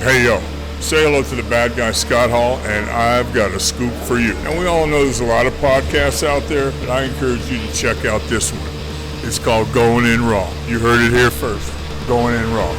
Hey, yo, say hello to the bad guy, Scott Hall, and I've got a scoop for you. And we all know there's a lot of podcasts out there, but I encourage you to check out this one. It's called Going In Raw. You heard it here first. Going In Raw.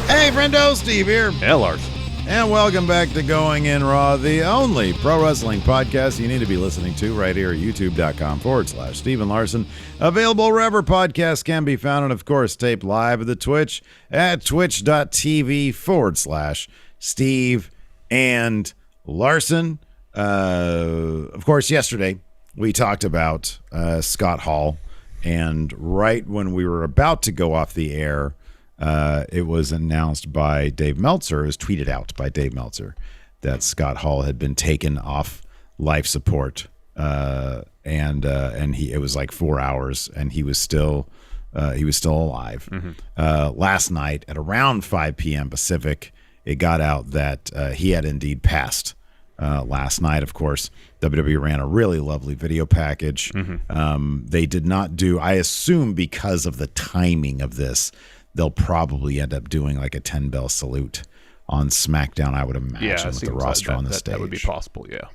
Hey, friendo, Steve here. Hey, Larson. And welcome back to Going In Raw, the only pro wrestling podcast you need to be listening to right here at youtube.com/Steven Larson. Available wherever podcasts can be found, and of course, taped live at the Twitch at twitch.tv/Steve and Larson. Of course, yesterday we talked about Scott Hall, and right when we were about to go off the air, it was announced by Dave Meltzer, it was tweeted out by Dave Meltzer, that Scott Hall had been taken off life support, and it was like 4 hours, and he was still alive. Mm-hmm. Last night at around 5 p.m. Pacific, it got out that he had indeed passed. Last night, of course, WWE ran a really lovely video package. Mm-hmm. They did not do, I assume because of the timing of this, they'll probably end up doing like a 10-bell salute on SmackDown, I would imagine, with the roster on the stage. That would be possible, yeah.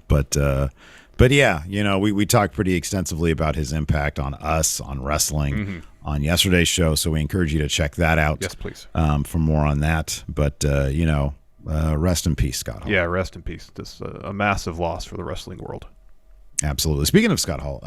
But yeah, you know, we talked pretty extensively about his impact on us, on wrestling, on yesterday's show, so we encourage you to check that out. Yes, please. For more on that. But, rest in peace, Scott Hall. Yeah, rest in peace. This a massive loss for the wrestling world. Absolutely. Speaking of Scott Hall,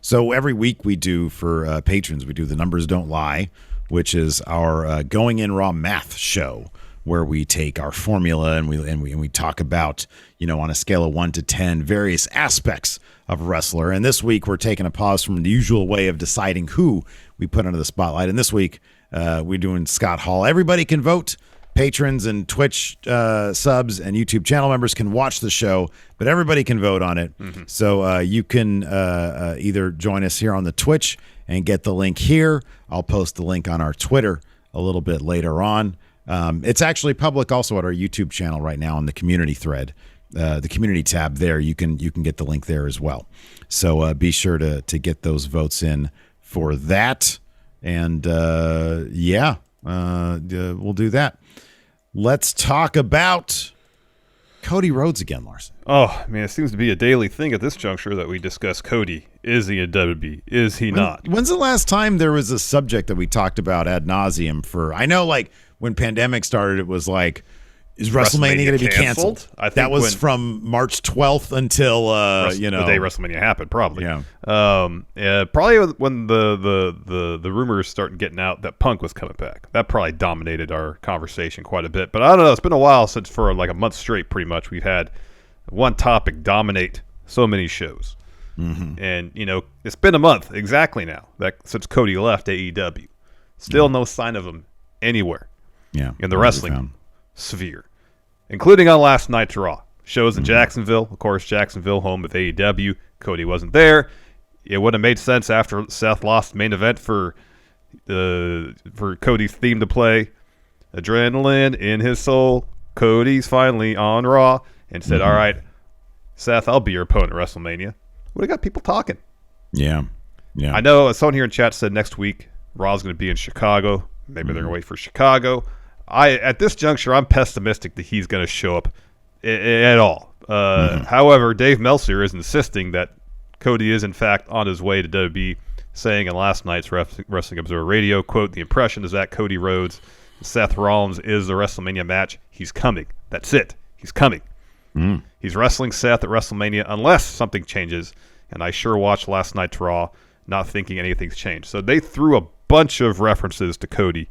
so every week we do for patrons, we do The Numbers Don't Lie, which is our Going In Raw math show, where we take our formula and we talk about, on a scale of 1 to 10, various aspects of a wrestler. And this week we're taking a pause from the usual way of deciding who we put under the spotlight. And this week we're doing Scott Hall. Everybody can vote. Patrons and Twitch subs and YouTube channel members can watch the show, but everybody can vote on it. Mm-hmm. So you can either join us here on the Twitch and get the link here. I'll post the link on our Twitter a little bit later on. It's actually public also at our YouTube channel right now on the community thread, the community tab there. You can get the link there as well. So be sure to get those votes in for that. And we'll do that. Let's talk about Cody Rhodes again, Larson. Oh, it seems to be a daily thing at this juncture that we discuss Cody. Is he a WWE? Is he not? When's the last time there was a subject that we talked about ad nauseum for? I know, like, when pandemic started, it was like, is WrestleMania going to be canceled? I think that was from March 12th until the day WrestleMania happened, probably. Yeah. Probably when the rumors started getting out that Punk was coming back. That probably dominated our conversation quite a bit. But I don't know. It's been a while since, for like a month straight, pretty much, we've had one topic dominate so many shows. Mm-hmm. And it's been a month exactly now since Cody left AEW. Still no sign of him anywhere. Yeah. In the wrestling sphere, including on last night's Raw. Shows in Jacksonville. Of course, Jacksonville, home of AEW. Cody wasn't there. It would have made sense after Seth lost the main event for Cody's theme to play. Adrenaline in his soul. Cody's finally on Raw and said, all right, Seth, I'll be your opponent at WrestleMania. Would have got people talking. Yeah. I know someone here in chat said next week Raw's going to be in Chicago. Maybe they're going to wait for Chicago. At this juncture, I'm pessimistic that he's going to show up at all. However, Dave Meltzer is insisting that Cody is, in fact, on his way to WWE, saying in last night's Wrestling Observer Radio, quote, the impression is that Cody Rhodes, Seth Rollins is the WrestleMania match. He's coming. That's it. He's coming. He's wrestling Seth at WrestleMania unless something changes. And I sure watched last night's Raw, not thinking anything's changed. So they threw a bunch of references to Cody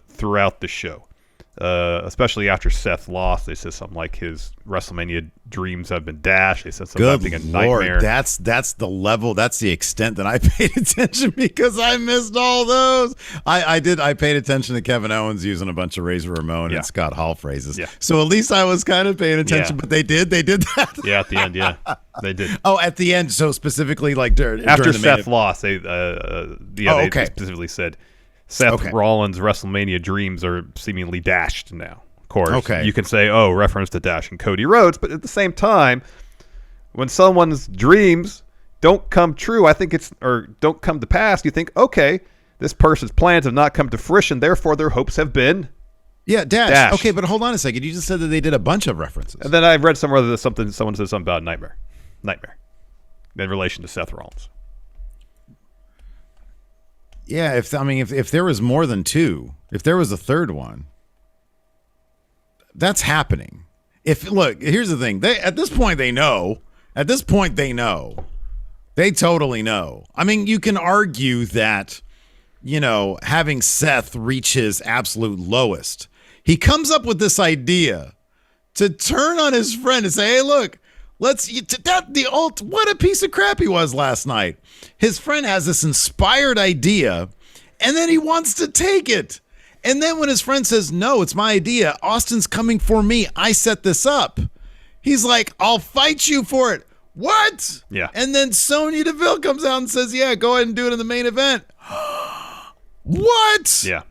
throughout the show, especially after Seth lost. They said something like his WrestleMania dreams have been dashed. They said something about being a nightmare. That's the level. That's the extent that I paid attention, because I missed all those. I paid attention to Kevin Owens using a bunch of Razor Ramon and Scott Hall phrases. Yeah. So at least I was kind of paying attention. But they did that. Yeah, at the end. Yeah, they did. Oh, at the end. So specifically, like after Seth lost, they specifically said Seth Rollins' WrestleMania dreams are seemingly dashed now. Of course, you can say, reference to dashing Cody Rhodes, but at the same time, when someone's dreams don't come true, don't come to pass, you think, okay, this person's plans have not come to fruition, therefore their hopes have been Yeah, Dash. Dash. Okay, but hold on a second. You just said that they did a bunch of references. And then I read somewhere that someone said something about Nightmare, in relation to Seth Rollins. Yeah, if there was more than two, if there was a third one, that's happening. Look, here's the thing. At this point they know. At this point they know. They totally know. I mean, you can argue that, having Seth reach his absolute lowest, he comes up with this idea to turn on his friend and say, "Hey, look, what a piece of crap he was last night." His friend has this inspired idea, and then he wants to take it. And then when his friend says, "No, it's my idea. Austin's coming for me. I set this up." He's like, "I'll fight you for it." What? Yeah. And then Sonya Deville comes out and says, "Yeah, go ahead and do it in the main event." What? Yeah.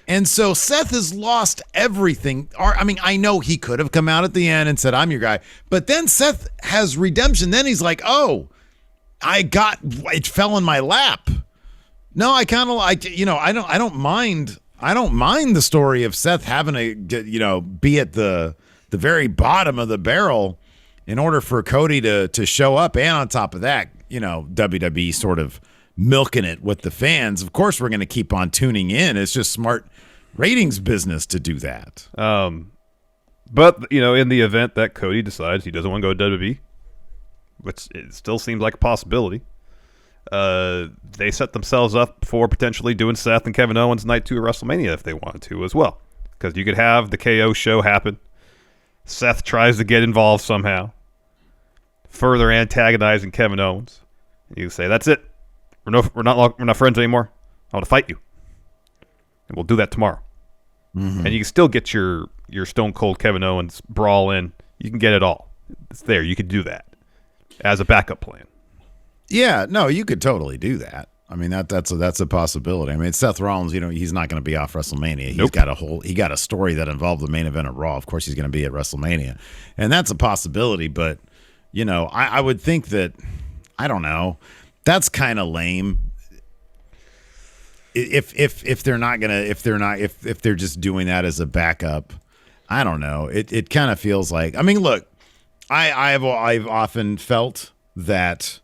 And so Seth has lost everything. I know he could have come out at the end and said, "I'm your guy." But then Seth has redemption. Then he's like, "Oh, it fell in my lap." No, I kind of like, I don't mind the story of Seth having to, be at the very bottom of the barrel in order for Cody to show up. And on top of that, WWE sort of milking it with the fans. Of course, we're going to keep on tuning in. It's just smart ratings business to do that. But, in the event that Cody decides he doesn't want to go to WWE, which it still seems like a possibility, they set themselves up for potentially doing Seth and Kevin Owens night 2 at WrestleMania if they wanted to as well. Because you could have the KO show happen. Seth tries to get involved somehow, further antagonizing Kevin Owens. You can say, "That's it. We're not friends anymore. I want to fight you, and we'll do that tomorrow." Mm-hmm. And you can still get your Stone Cold Kevin Owens brawl in. You can get it all. It's there. You could do that as a backup plan. Yeah, no, you could totally do that. I mean, that's a possibility. I mean, Seth Rollins, he's not going to be off WrestleMania. Nope. He got a story that involved the main event of Raw. Of course, he's going to be at WrestleMania, and that's a possibility. But I would think that, I don't know, that's kind of lame. If they're just doing that as a backup, I don't know. It kind of feels like. I mean, look, I've often felt that.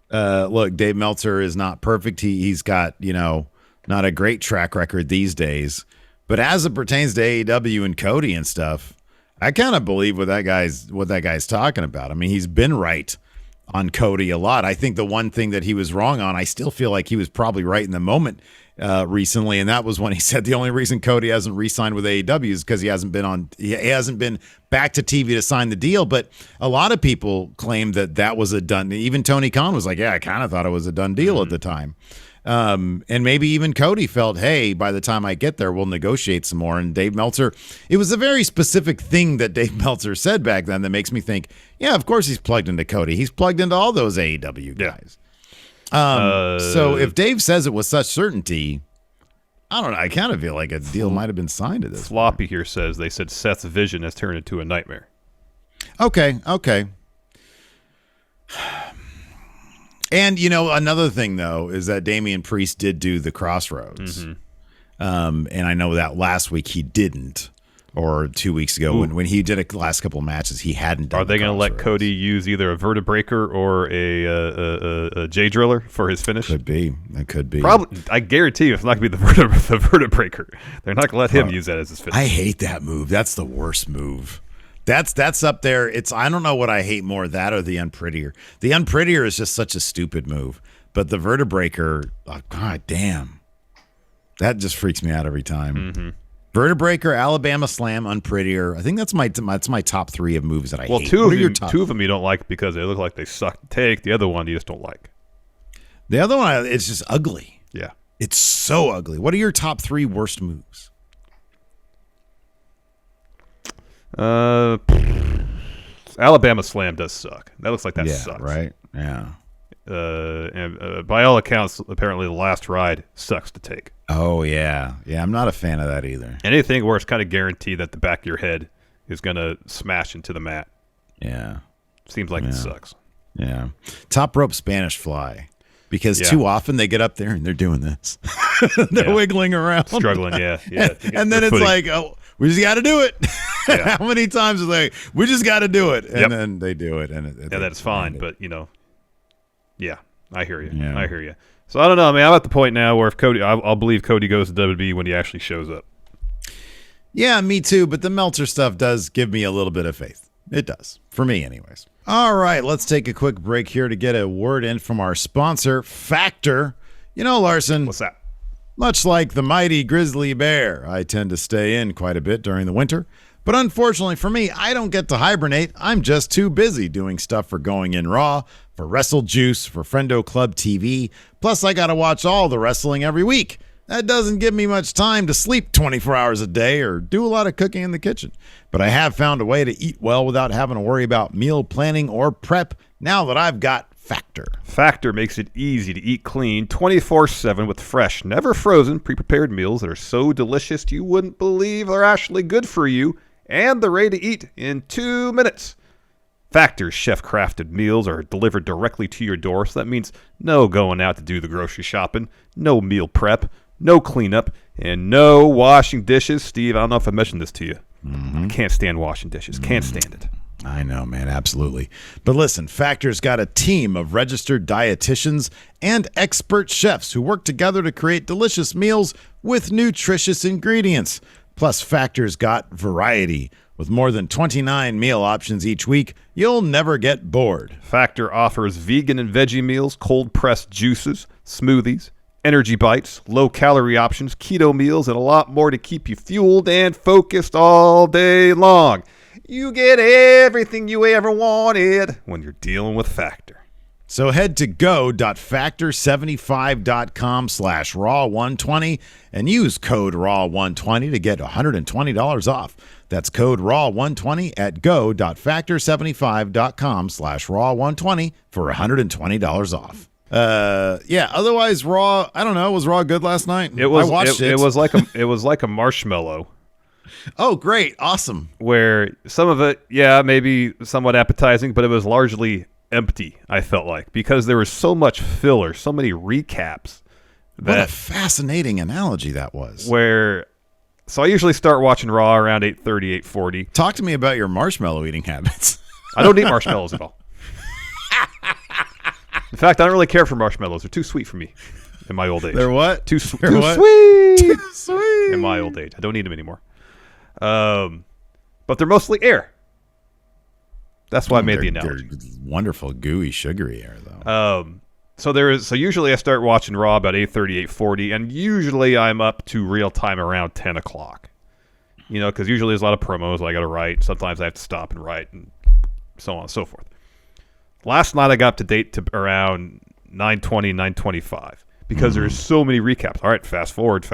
Look, Dave Meltzer is not perfect. He's got, not a great track record these days. But as it pertains to AEW and Cody and stuff, I kind of believe what that guy's talking about. I mean, he's been right on Cody a lot. I think the one thing that he was wrong on, I still feel like he was probably right in the moment recently, and that was when he said the only reason Cody hasn't re-signed with AEW is because he hasn't been back to TV to sign the deal. But a lot of people claim that was a done. Even Tony Khan was like, "Yeah, I kind of thought it was a done deal at the time." And maybe even Cody felt, "Hey, by the time I get there, we'll negotiate some more." And Dave Meltzer, it was a very specific thing that Dave Meltzer said back then that makes me think, yeah, of course he's plugged into Cody. He's plugged into all those AEW guys. So if Dave says it with such certainty, I don't know. I kind of feel like a deal might have been signed at this Floppy point. here says they said Seth's vision has turned into a nightmare. Okay. And, another thing, though, is that Damian Priest did do the Crossroads. Mm-hmm. And I know that last week he didn't, or 2 weeks ago when he did the last couple of matches, he hadn't done. Are they going to let Cody use either a vertebreaker or a J driller for his finish? Could be. It could be. Probably. I guarantee you it's not going to be the vertebreaker. They're not going to let him use that as his finish. I hate that move. That's the worst move. That's up there. I don't know what I hate more, that or the Unprettier. The Unprettier is just such a stupid move. But the vertebreaker, oh, god damn. That just freaks me out every time. Mm-hmm. Vertebreaker, Alabama Slam, Unprettier. I think that's my top 3 of moves that I hate. Well, two of them you don't like because they look like they suck to take. The other one you just don't like. The other one, it's just ugly. Yeah. It's so ugly. What are your top 3 worst moves? Alabama Slam does suck. That looks like that sucks. Right? Yeah. And by all accounts, apparently the last ride sucks to take. Oh, yeah. Yeah, I'm not a fan of that either. Anything where it's kind of guaranteed that the back of your head is going to smash into the mat. Yeah. Seems like it sucks. Yeah. Top rope Spanish fly. Because too often they get up there and they're doing this. They're wiggling around. Struggling, yeah. And then it's like, oh, we just got to do it. Yeah. How many times are they? We just got to do it, and then they do it, and that's fine. But yeah, I hear you. Yeah. I hear you. So I don't know. I mean, I'm at the point now where if Cody, I'll believe Cody goes to WWE when he actually shows up. Yeah, me too. But the Meltzer stuff does give me a little bit of faith. It does for me, anyways. All right, let's take a quick break here to get a word in from our sponsor, Factor. You know, Larson. What's that? Much like the mighty grizzly bear, I tend to stay in quite a bit during the winter. But unfortunately for me, I don't get to hibernate. I'm just too busy doing stuff for Going In Raw, for Wrestle Juice, for Friendo Club TV. Plus, I got to watch all the wrestling every week. That doesn't give me much time to sleep 24 hours a day or do a lot of cooking in the kitchen. But I have found a way to eat well without having to worry about meal planning or prep now that I've got Factor. Factor makes it easy to eat clean 24/7 with fresh, never frozen, pre-prepared meals that are so delicious you wouldn't believe they're actually good for you, and they're ready to eat in 2 minutes. Factor's chef-crafted meals are delivered directly to your door, so that means no going out to do the grocery shopping, no meal prep, no cleanup, and no washing dishes. Steve, I don't know if I mentioned this to you. I can't stand washing dishes. Can't stand it. I know, man, absolutely. But listen, Factor's got a team of registered dietitians and expert chefs who work together to create delicious meals with nutritious ingredients. Plus, Factor's got variety. With more than 29 meal options each week, you'll never get bored. Factor offers vegan and veggie meals, cold-pressed juices, smoothies, energy bites, low-calorie options, keto meals, and a lot more to keep you fueled and focused all day long. You get everything you ever wanted when you're dealing with Factor. So head to go.factor75.com/raw120 and use code RAW120 to get $120 off. That's code RAW120 at go.factor75.com/raw120 for $120 off. Otherwise Raw, I don't know, was Raw good last night? I watched it. It was like a marshmallow. Oh, great. Awesome. Where some of it, maybe somewhat appetizing, but it was largely empty, I felt like, because there was so much filler, so many recaps. What a fascinating analogy that was. So I usually start watching Raw around 8:30, 8:40. Talk to me about your marshmallow eating habits. I don't eat marshmallows at all. In fact, I don't really care for marshmallows. They're too sweet for me in my old age. They're what? Too sweet. Too sweet. In my old age. I don't eat them anymore. But they're mostly air. That's why I made the analogy. They're wonderful, gooey, sugary air, though. So usually I start watching Raw about 8:30, 8:40, and usually I'm up to real time around 10 o'clock. Because usually there's a lot of promos I got to write. Sometimes I have to stop and write, and so on and so forth. Last night I got up to date to around 9:20, 9:25 because there's so many recaps. All right, fast forward.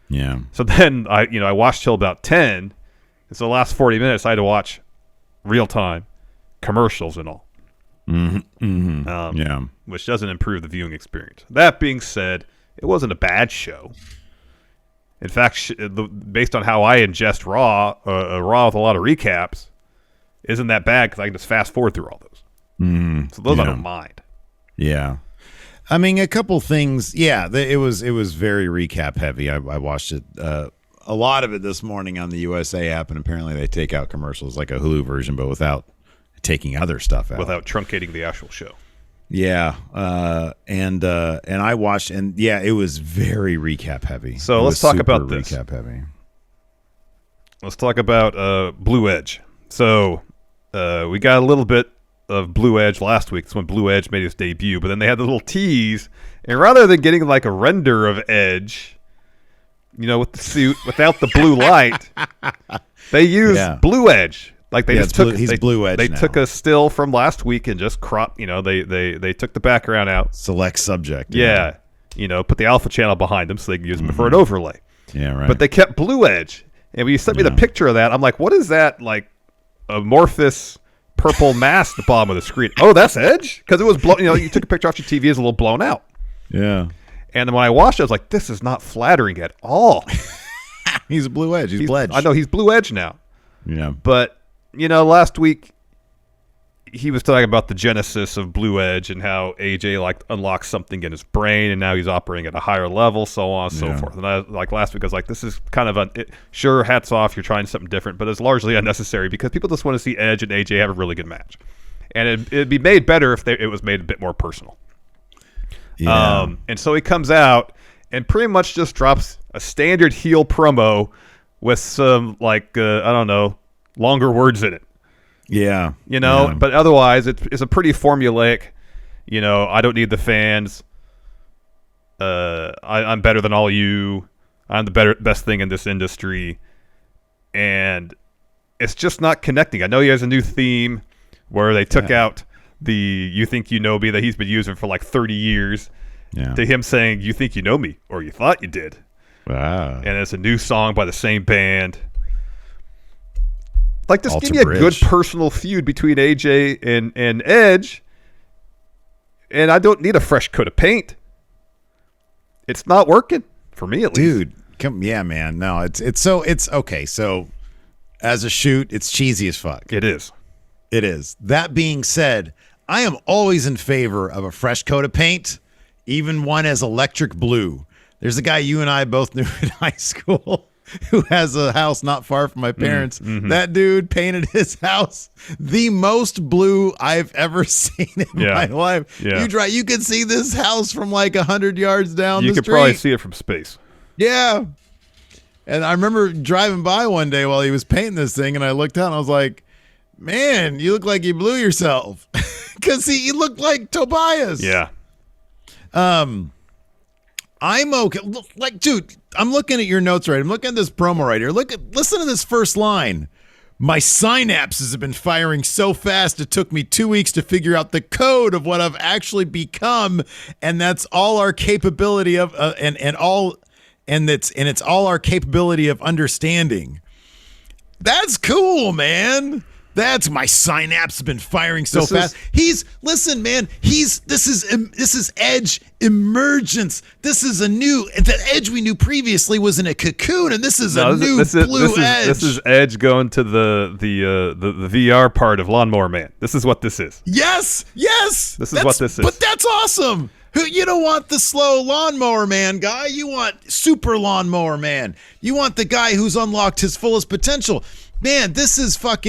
Yeah. So then I watched till about 10, and so the last 40 minutes I had to watch real time commercials and all. Which doesn't improve the viewing experience. That being said, it wasn't a bad show. In fact, based on how I ingest Raw, Raw with a lot of recaps isn't that bad because I can just fast forward through all those. So those I don't mind. Yeah. I mean, a couple things. Yeah, it was very recap heavy. I watched it, a lot of it this morning on the USA app, and apparently they take out commercials like a Hulu version, but without taking other stuff out. Without truncating the actual show. Yeah. And I watched, and yeah, it was very recap heavy. So let's talk about this. Recap heavy. Let's talk about Blue Edge. So we got a little bit of Blue Edge last week. That's when Blue Edge made his debut. But then they had the little tease, and rather than getting like a render of Edge, with the suit without the blue light, they used Blue Edge. Like they just took he's Blue Edge. They now. took a still from last week and just cropped. They took the background out. Select subject. Yeah. Put the alpha channel behind them so they can use them for an overlay. Yeah, right. But they kept Blue Edge, and when you sent me the picture of that, I'm like, what is that? Like amorphous purple mass at the bottom of the screen. Oh, that's Edge? Because it was blown. You took a picture off your TV, it's a little blown out. Yeah. And then when I watched it, I was like, this is not flattering at all. He's a Blue Edge. He's Blue Edge. I know he's Blue Edge now. Yeah. But last week he was talking about the genesis of Blue Edge and how AJ like unlocked something in his brain, and now he's operating at a higher level, so on and so forth. And I, like last week, I was like, this is kind of sure, hats off, you're trying something different, but it's largely unnecessary because people just want to see Edge and AJ have a really good match, and it'd be made better if it was made a bit more personal. Yeah. And so he comes out and pretty much just drops a standard heel promo with some like I don't know, longer words in it. Yeah. But otherwise it's a pretty formulaic, I don't need the fans. I'm better than all you. I'm the best thing in this industry. And it's just not connecting. I know he has a new theme where they took out the "you think you know me" that he's been using for like 30 years to him saying, "You think you know me," or "you thought you did." Wow. And it's a new song by the same band. Like, just Alter give me a Bridge. good personal feud between AJ and Edge, and I don't need a fresh coat of paint. It's not working for me, at least. Dude, yeah, man. No, it's okay. So, as a shoot, it's cheesy as fuck. It is. It is. That being said, I am always in favor of a fresh coat of paint, even one as electric blue. There's a guy you and I both knew in high school who has a house not far from my parents. Mm-hmm. That dude painted his house the most blue I've ever seen in my life. Yeah. You could see this house from like 100 yards down the street. You could probably see it from space. Yeah. And I remember driving by one day while he was painting this thing, and I looked out and I was like, man, you look like you blew yourself. Because he looked like Tobias. Yeah. I'm okay. Like, dude, I'm looking at your notes right. I'm looking at this promo right here. Listen to this first line. My synapses have been firing so fast it took me 2 weeks to figure out the code of what I've actually become, and that's all our capability of it's all our capability of understanding. That's cool, man. That's my synapse has been firing so fast. Listen, man. This is Edge emergence. This is the Edge we knew previously was in a cocoon, and this is blue Edge. This is Edge going to the VR part of Lawnmower Man. This is what this is. Yes. This is what this is. But that's awesome. You don't want the slow Lawnmower Man guy. You want Super Lawnmower Man. You want the guy who's unlocked his fullest potential. Man, this is like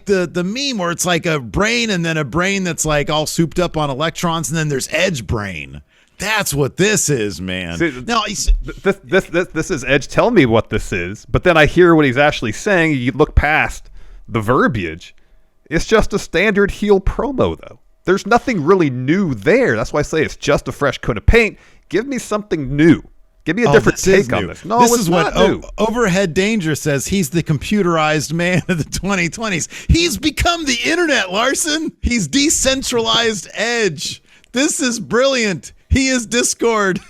the meme where it's like a brain and then a brain that's like all souped up on electrons, and then there's Edge brain. That's what this is, man. See, this is Edge. Tell me what this is. But then I hear what he's actually saying. You look past the verbiage. It's just a standard heel promo, though. There's nothing really new there. That's why I say it's just a fresh coat of paint. Give me something new. Give me a different take on this. No, this is what new. Overhead Danger says. He's the computerized man of the 2020s. He's become the internet, Larson. He's decentralized Edge. This is brilliant. He is Discord.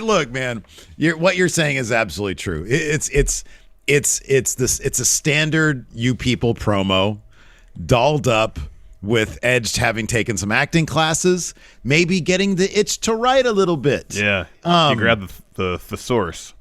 Look, man. What you're saying is absolutely true. It's a standard you people promo, dolled up with Edge having taken some acting classes, maybe getting the itch to write a little bit. Yeah, you grab the thesaurus.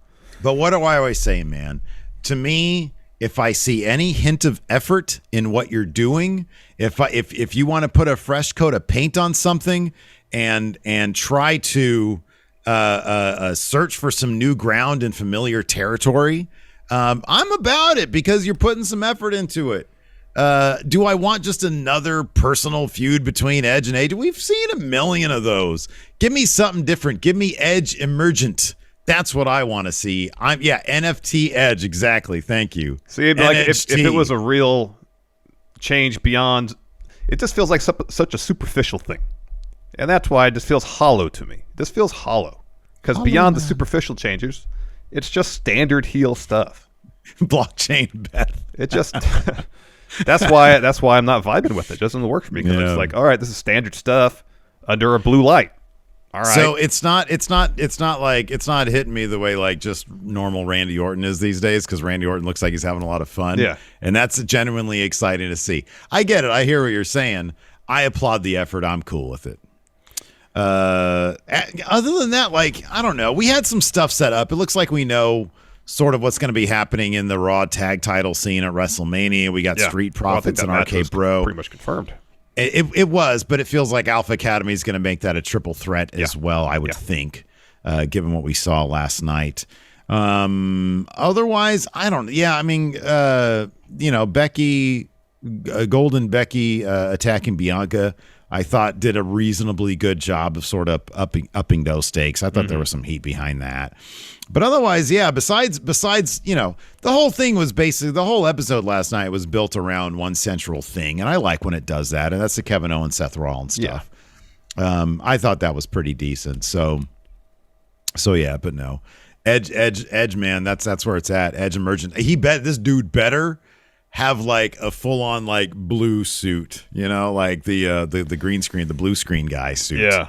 But what do I always say, man? To me, if I see any hint of effort in what you're doing, if you want to put a fresh coat of paint on something and try to search for some new ground in familiar territory, I'm about it because you're putting some effort into it. Do I want just another personal feud between Edge and AJ? We've seen a million of those. Give me something different. Give me Edge emergent. That's what I want to see. NFT Edge, exactly. Thank you. See, like if it was a real change beyond, it just feels like such a superficial thing, and that's why it just feels hollow to me. This feels hollow because beyond the superficial changes, it's just standard heel stuff. Blockchain Beth. It just. That's why I'm not vibing with it. It doesn't work for me because it's like, all right, this is standard stuff under a blue light. All right. So it's not hitting me the way like just normal Randy Orton is these days, because Randy Orton looks like he's having a lot of fun. Yeah. And that's genuinely exciting to see. I get it. I hear what you're saying. I applaud the effort. I'm cool with it. Other than that, like, I don't know. We had some stuff set up. It looks like we know sort of what's going to be happening in the Raw tag title scene at WrestleMania. We got Street Profits and RK Bro. Pretty much confirmed. It was, but it feels like Alpha Academy is going to make that a triple threat as well, I would think, given what we saw last night. Otherwise, I don't. Yeah, I mean, Becky, Golden Becky attacking Bianca, I thought did a reasonably good job of sort of upping those stakes. I thought there was some heat behind that. But otherwise, yeah, besides, the whole thing was basically, the whole episode last night was built around one central thing. And I like when it does that. And that's the Kevin Owens, Seth Rollins stuff. Yeah. I thought that was pretty decent. So yeah, but no. Edge, man, that's where it's at. Edge emergent. This dude better have like a full on like blue suit, like the green screen, the blue screen guy suit. Yeah.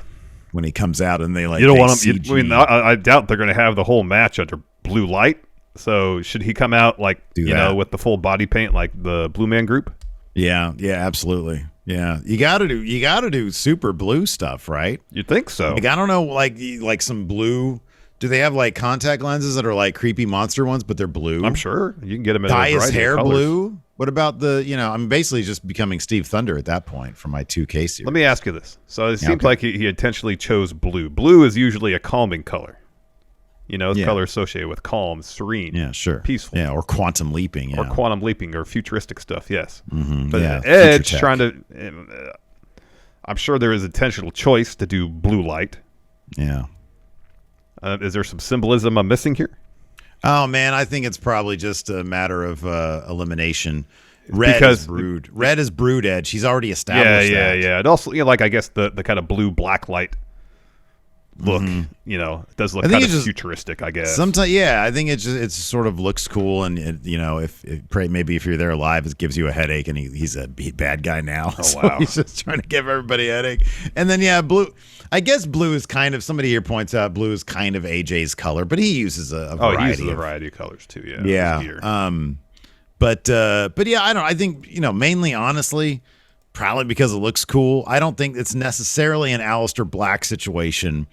When he comes out and they like, you don't want him. I doubt they're going to have the whole match under blue light. So should he come out like with the full body paint like the Blue Man Group? Yeah, absolutely. Yeah, you got to do super blue stuff, right? You'd think so. Like I don't know, like some blue. Do they have like contact lenses that are like creepy monster ones, but they're blue? I'm sure you can get them in dye his hair colors. Blue. What about I'm basically just becoming Steve Thunder at that point for my 2K series. Let me ask you this. So it seems like he intentionally chose blue. Blue is usually a calming color. It's color associated with calm, serene, peaceful. Yeah, or quantum leaping. Or quantum leaping or futuristic stuff, yes. Mm-hmm. But Edge trying to... I'm sure there is intentional choice to do blue light. Yeah. Is there some symbolism I'm missing here? Oh, man, I think it's probably just a matter of elimination. Red is brood Edge. He's already established that. Yeah. And also, I guess the kind of blue black light look, it does look kind of futuristic, I guess. Sometimes, I think it sort of looks cool, and maybe if you're there live, it gives you a headache, and he's a bad guy now. Oh, wow. He's just trying to give everybody a headache. And then, blue. I guess blue is kind of, somebody here points out, blue is kind of AJ's color, but he uses a variety. He uses a variety of colors too, yeah. Yeah. But yeah, I think, mainly, honestly, probably because it looks cool. I don't think it's necessarily an Aleister Black situation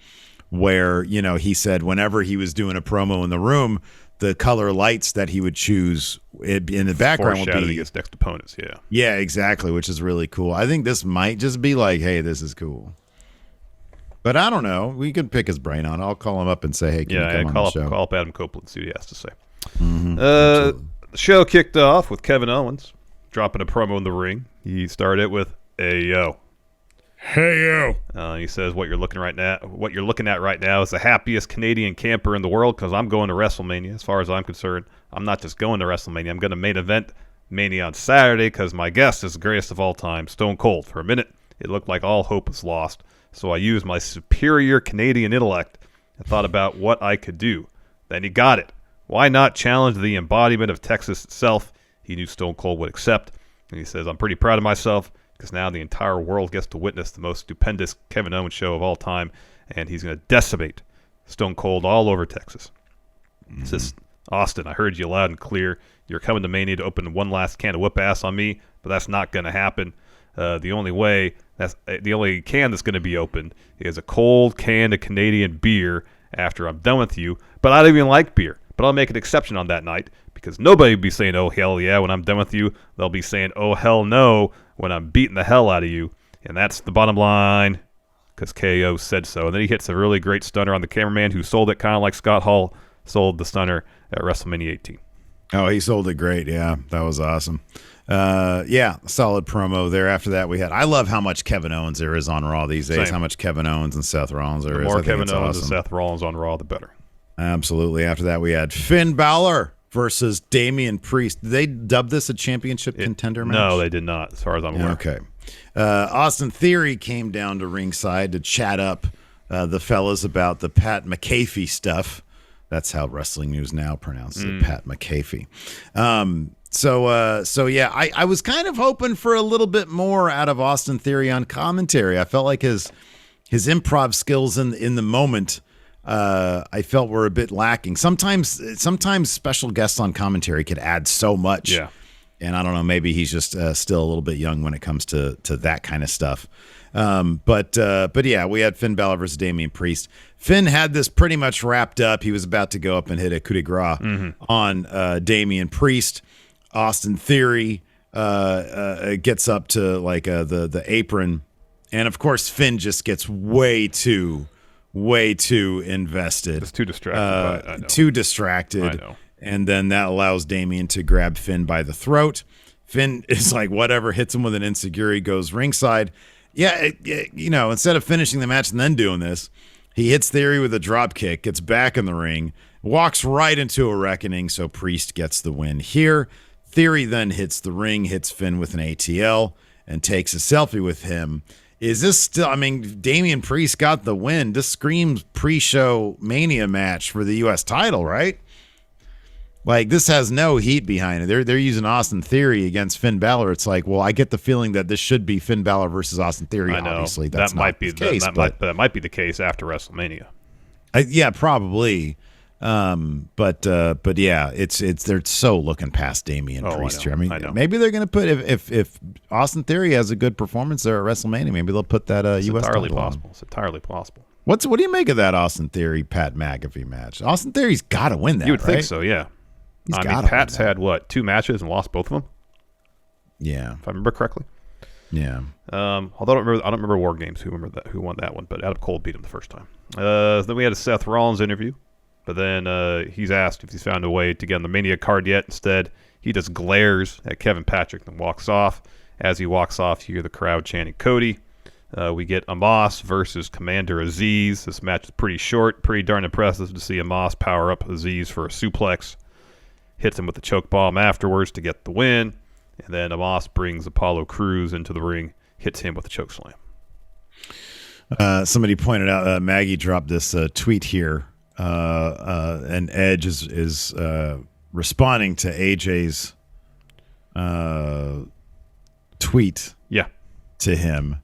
where, he said whenever he was doing a promo in the room, the color lights that he would choose in the background would be against next opponents, yeah. Yeah, exactly, which is really cool. I think this might just be like, hey, this is cool. But I don't know. We could pick his brain on it. I'll call him up and say, hey, can you come on the show? Call up Adam Copeland and see what he has to say. Mm-hmm. The show kicked off with Kevin Owens dropping a promo in the ring. He started it with, "Hey yo, hey yo." He says, "What you're looking at right now is the happiest Canadian camper in the world because I'm going to WrestleMania. As far as I'm concerned, I'm not just going to WrestleMania. I'm going to main event Mania on Saturday because my guest is the greatest of all time, Stone Cold. For a minute, it looked like all hope was lost. So I used my superior Canadian intellect and thought about what I could do. Then he got it. Why not challenge the embodiment of Texas itself? He knew Stone Cold would accept. And he says, I'm pretty proud of myself because now the entire world gets to witness the most stupendous Kevin Owens show of all time, and he's going to decimate Stone Cold all over Texas." He says, "Austin, I heard you loud and clear. You're coming to Mania to open one last can of whoop ass on me, but that's not going to happen. The only can that's going to be opened is a cold can of Canadian beer after I'm done with you. But I don't even like beer. But I'll make an exception on that night because nobody will be saying, oh, hell yeah, when I'm done with you. They'll be saying, oh, hell no, when I'm beating the hell out of you. And that's the bottom line because KO said so." And then he hits a really great stunner on the cameraman who sold it kind of like Scott Hall sold the stunner at WrestleMania 18. Oh, he sold it great. Yeah, that was awesome. Solid promo there. After that, I love how much Kevin Owens there is on Raw these days. Same. How much Kevin Owens and Seth Rollins there is. The more Kevin Owens and Seth Rollins on Raw, the better. Absolutely. After that, we had Finn Balor versus Damian Priest. Did they dub this a championship contender match? No, they did not, as far as I'm aware. Okay. Austin Theory came down to ringside to chat up the fellas about the Pat McAfee stuff. That's how Wrestling News Now pronounces it, Pat McAfee. I was kind of hoping for a little bit more out of Austin Theory on commentary. I felt like his improv skills in the moment, I felt were a bit lacking. Sometimes special guests on commentary could add so much And I don't know, maybe he's just still a little bit young when it comes to that kind of stuff. But yeah, we had Finn Balor versus Damian Priest. Finn had this pretty much wrapped up. He was about to go up and hit a coup de grace on Damian Priest. Austin Theory gets up to like the apron, and of course Finn just gets way too invested. It's too distracted. I know. Too distracted. I know. And then that allows Damian to grab Finn by the throat. Finn is like, whatever, hits him with an enziguri, goes ringside. Yeah, instead of finishing the match and then doing this, he hits Theory with a drop kick, gets back in the ring, walks right into a reckoning, so Priest gets the win here. Theory then hits the ring, hits Finn with an ATL, and takes a selfie with him. Is this still, Damian Priest got the win. This screams pre-show Mania match for the U.S. title, right? Like, this has no heat behind it. They're using Austin Theory against Finn Balor. It's like, well, I get the feeling that this should be Finn Balor versus Austin Theory. I know. Obviously, that's that might be the case. That might be the case after WrestleMania. Yeah, probably. But yeah, they're so looking past Damian Priest here. I know. Maybe they're going to put if Austin Theory has a good performance there at WrestleMania, maybe they'll put that U.S. entirely title possible. on. It's entirely possible. What do you make of that Austin Theory Pat McAfee match? Austin Theory's got to win that. You would think right? so, yeah. Pat's had what, 2 matches and lost both of them? Yeah, if I remember correctly. Yeah. Although I don't remember War Games who won that one, but Adam Cole beat him the first time. Then we had a Seth Rollins interview, but then he's asked if he's found a way to get on the Mania card yet. Instead, he just glares at Kevin Patrick and walks off. As he walks off, you hear the crowd chanting Cody. We get Amos versus Commander Aziz. This match is pretty short, pretty darn impressive to see Amos power up Aziz for a suplex. Hits him with the choke bomb afterwards to get the win. And then Amos brings Apollo Crews into the ring, hits him with a choke slam. Somebody pointed out, Maggie dropped this tweet here, and Edge is responding to AJ's tweet to him.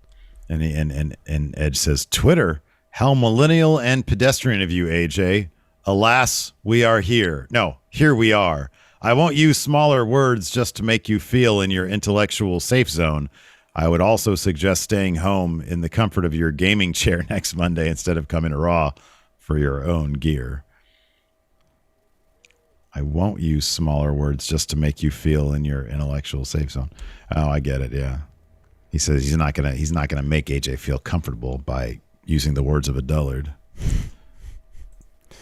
And Edge says, Twitter, how millennial and pedestrian of you, AJ. Alas, we are here. No, here we are. I won't use smaller words just to make you feel in your intellectual safe zone. I would also suggest staying home in the comfort of your gaming chair next Monday instead of coming to Raw for your own gear. I won't use smaller words just to make you feel in your intellectual safe zone. Oh, I get it. Yeah. He says he's not gonna make AJ feel comfortable by using the words of a dullard.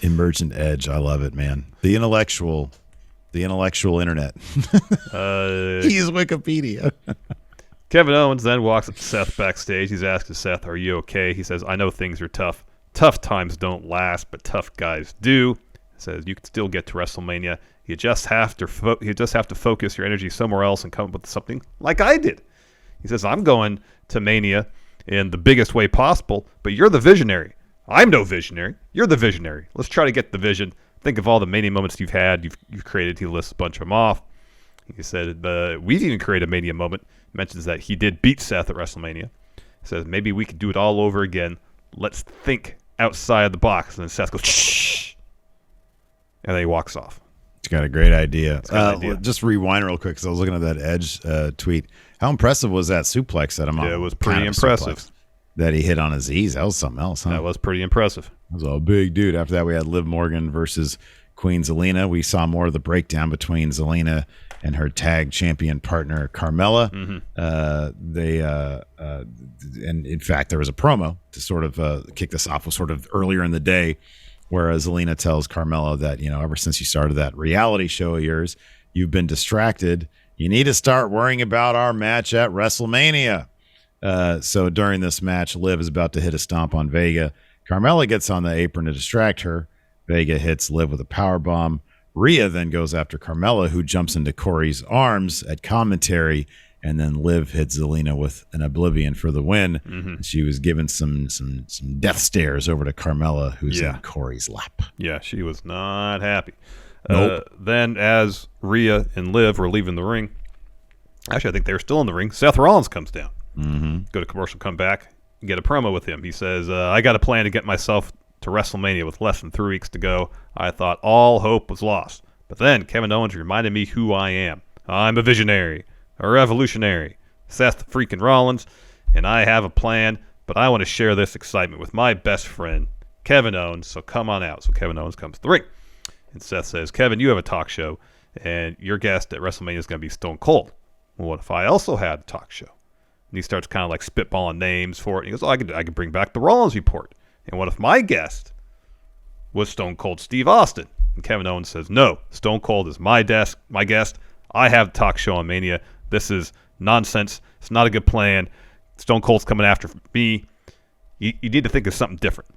Emergent Edge, I love it, man. The intellectual internet. He's Wikipedia. Kevin Owens then walks up to Seth backstage. He's asking Seth, "Are you okay?" He says, "I know things are tough. Tough times don't last, but tough guys do." He says, "You can still get to WrestleMania. You just have to focus your energy somewhere else and come up with something like I did." He says, "I'm going to Mania in the biggest way possible, but you're the visionary. I'm no visionary. You're the visionary. Let's try to get the vision. Think of all the Mania moments you've had, you've created." He lists a bunch of them off. He said, "We've even created a Mania moment." Mentions that he did beat Seth at WrestleMania. He says, "Maybe we could do it all over again. Let's think outside the box." And then Seth goes, "Shh," and then he walks off. It's got a great idea. Just rewind real quick because I was looking at that Edge tweet. How impressive was that suplex that it was pretty impressive. That he hit on Aziz. That was something else, huh? That was pretty impressive. That was a big dude. After that, we had Liv Morgan versus Queen Zelina. We saw more of the breakdown between Zelina and her tag champion partner, Carmella. And in fact, there was a promo to sort of kick this off, was sort of earlier in the day, where Zelina tells Carmella that, ever since you started that reality show of yours, you've been distracted. You need to start worrying about our match at WrestleMania. So during this match, Liv is about to hit a stomp on Vega. Carmella gets on the apron to distract her. Vega hits Liv with a powerbomb. Rhea then goes after Carmella, who jumps into Corey's arms at commentary, and then Liv hits Zelina with an Oblivion for the win. She was given some death stares over to Carmella, who's in Corey's lap. Yeah, she was not happy. Nope. Then as Rhea and Liv were leaving the ring, actually I think they were still in the ring, Seth Rollins comes down. Go to commercial, come back, and get a promo with him. He says, "I got a plan to get myself to WrestleMania with less than 3 weeks to go. I thought all hope was lost. But then Kevin Owens reminded me who I am. I'm a visionary, a revolutionary, Seth freaking Rollins, and I have a plan, but I want to share this excitement with my best friend, Kevin Owens, so come on out. So Kevin Owens comes to the ring. And Seth says, Kevin, you have a talk show, and your guest at WrestleMania is going to be Stone Cold. Well, what if I also had a talk show? And he starts kind of like spitballing names for it. And he goes, I could bring back the Rollins Report. And what if my guest was Stone Cold Steve Austin? And Kevin Owens says, no, Stone Cold is my guest. I have a talk show on Mania. This is nonsense. It's not a good plan. Stone Cold's coming after me. You need to think of something different.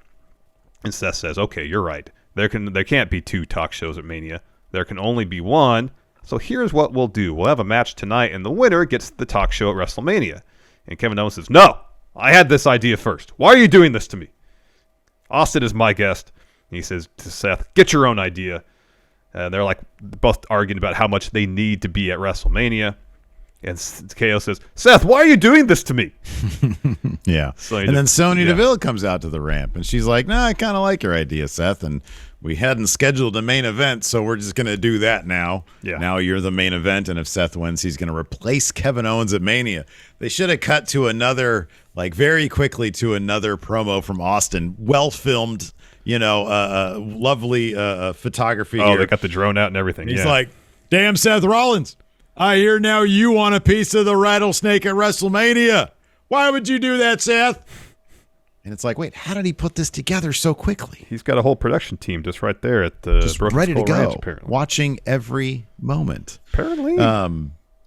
And Seth says, okay, you're right. There can't be 2 talk shows at Mania. There can only be one. So here's what we'll do. We'll have a match tonight, and the winner gets the talk show at WrestleMania. And Kevin Owens says, no, I had this idea first. Why are you doing this to me? Austin is my guest. And he says to Seth, get your own idea. They're like both arguing about how much they need to be at WrestleMania. And KO says, Seth, why are you doing this to me? Yeah. And then Sonya Deville comes out to the ramp, and she's like, I kind of like your idea, Seth. And we hadn't scheduled a main event, so we're just going to do that now. Yeah. Now you're the main event, and if Seth wins, he's going to replace Kevin Owens at Mania. They should have cut to another, very quickly to another promo from Austin. Well-filmed, lovely photography here. They got the drone out and everything. He's like, damn, Seth Rollins. I hear now you want a piece of the rattlesnake at WrestleMania. Why would you do that, Seth? And it's like, wait, how did he put this together so quickly? He's got a whole production team just right there at the just ready to go, apparently. Watching every moment. Apparently.